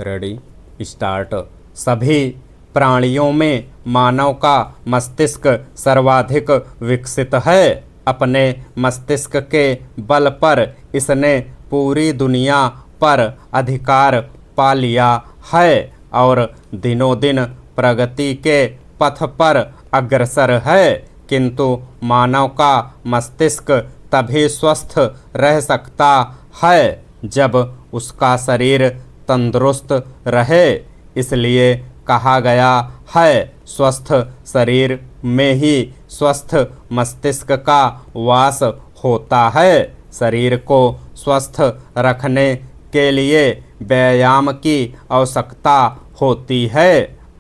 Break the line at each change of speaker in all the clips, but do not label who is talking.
Ready start. सभी प्राणियों में मानव का मस्तिष्क सर्वाधिक विकसित है। अपने मस्तिष्क के बल पर इसने पूरी दुनिया पर अधिकार पा लिया है और दिनों दिन प्रगति के पथ पर अग्रसर है। किंतु मानव का मस्तिष्क तभी स्वस्थ रह सकता है जब उसका शरीर तंदुरुस्त रहे। इसलिए कहा गया है, स्वस्थ शरीर में ही स्वस्थ मस्तिष्क का वास होता है। शरीर को स्वस्थ रखने के लिए व्यायाम की आवश्यकता होती है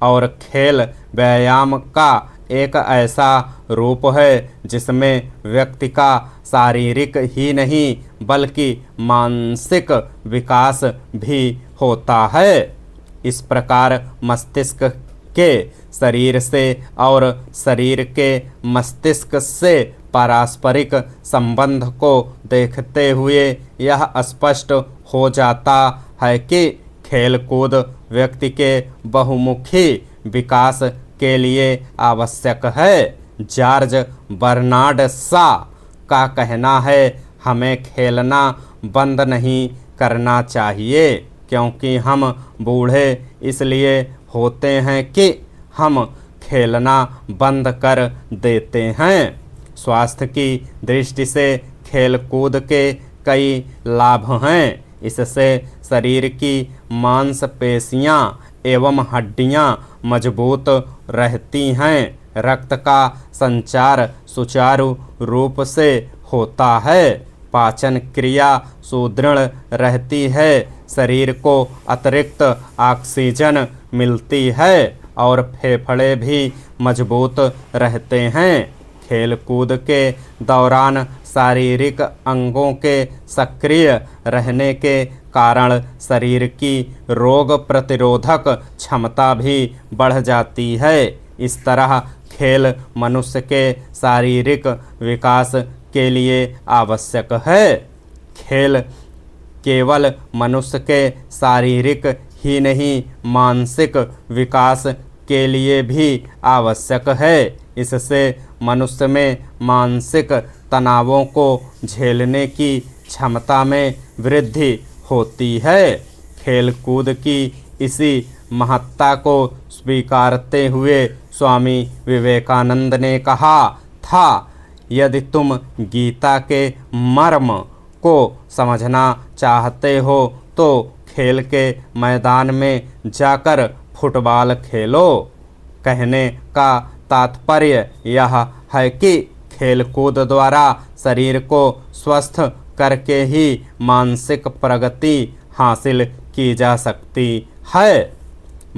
और खेल व्यायाम का एक ऐसा रूप है जिसमें व्यक्ति का शारीरिक ही नहीं बल्कि मानसिक विकास भी होता है। इस प्रकार मस्तिष्क के शरीर से और शरीर के मस्तिष्क से पारस्परिक संबंध को देखते हुए यह स्पष्ट हो जाता है कि खेलकूद व्यक्ति के बहुमुखी विकास के लिए आवश्यक है। जॉर्ज बर्नार्ड शॉ का कहना है, हमें खेलना बंद नहीं करना चाहिए क्योंकि हम बूढ़े इसलिए होते हैं कि हम खेलना बंद कर देते हैं। स्वास्थ्य की दृष्टि से खेलकूद के कई लाभ हैं। इससे शरीर की मांसपेशियां एवं हड्डियां मजबूत रहती हैं। रक्त का संचार सुचारू रूप से होता है। पाचन क्रिया सुदृढ़ रहती है। शरीर को अतिरिक्त ऑक्सीजन मिलती है और फेफड़े भी मजबूत रहते हैं। खेलकूद के दौरान शारीरिक अंगों के सक्रिय रहने के कारण शरीर की रोग प्रतिरोधक क्षमता भी बढ़ जाती है। इस तरह खेल मनुष्य के शारीरिक विकास के लिए आवश्यक है। खेल केवल मनुष्य के शारीरिक ही नहीं मानसिक विकास के लिए भी आवश्यक है। इससे मनुष्य में मानसिक तनावों को झेलने की क्षमता में वृद्धि होती है। खेलकूद की इसी महत्ता को स्वीकारते हुए स्वामी विवेकानंद ने कहा था, यदि तुम गीता के मर्म को समझना चाहते हो तो खेल के मैदान में जाकर फुटबॉल खेलो। कहने का तात्पर्य यह है कि खेलकूद द्वारा शरीर को स्वस्थ करके ही मानसिक प्रगति हासिल की जा सकती है।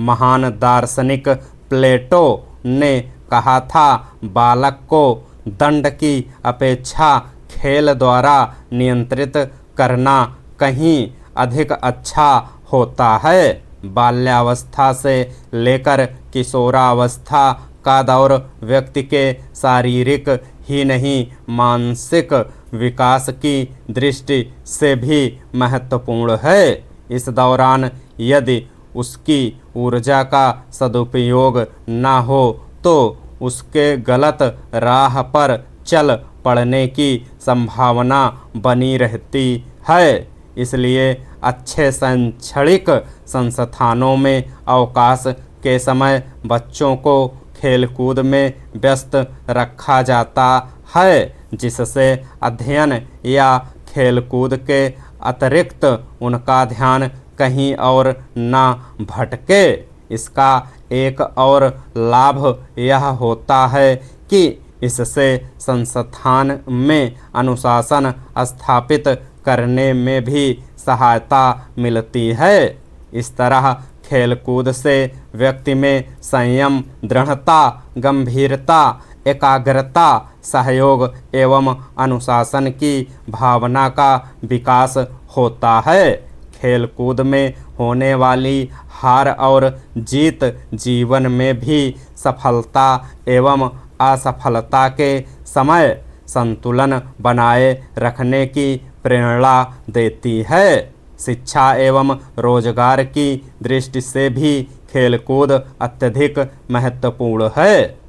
महान दार्शनिक प्लेटो ने कहा था, बालक को दंड की अपेक्षा खेल द्वारा नियंत्रित करना कहीं अधिक अच्छा होता है। बाल्यावस्था से लेकर किशोरावस्था का दौर व्यक्ति के शारीरिक ही नहीं मानसिक विकास की दृष्टि से भी महत्वपूर्ण है। इस दौरान यदि उसकी ऊर्जा का सदुपयोग न हो तो उसके गलत राह पर चल पड़ने की संभावना बनी रहती है। इसलिए अच्छे शैक्षणिक संस्थानों में अवकाश के समय बच्चों को खेलकूद में व्यस्त रखा जाता है, जिससे अध्ययन या खेलकूद के अतिरिक्त उनका ध्यान कहीं और ना भटके। इसका एक और लाभ यह होता है कि इससे संस्थान में अनुशासन स्थापित करने में भी सहायता मिलती है। इस तरह खेलकूद से व्यक्ति में संयम, दृढ़ता, गंभीरता, एकाग्रता, सहयोग एवं अनुशासन की भावना का विकास होता है। खेलकूद में होने वाली हार और जीत जीवन में भी सफलता एवं असफलता के समय संतुलन बनाए रखने की प्रेरणा देती है। शिक्षा एवं रोजगार की दृष्टि से भी खेलकूद अत्यधिक महत्वपूर्ण है।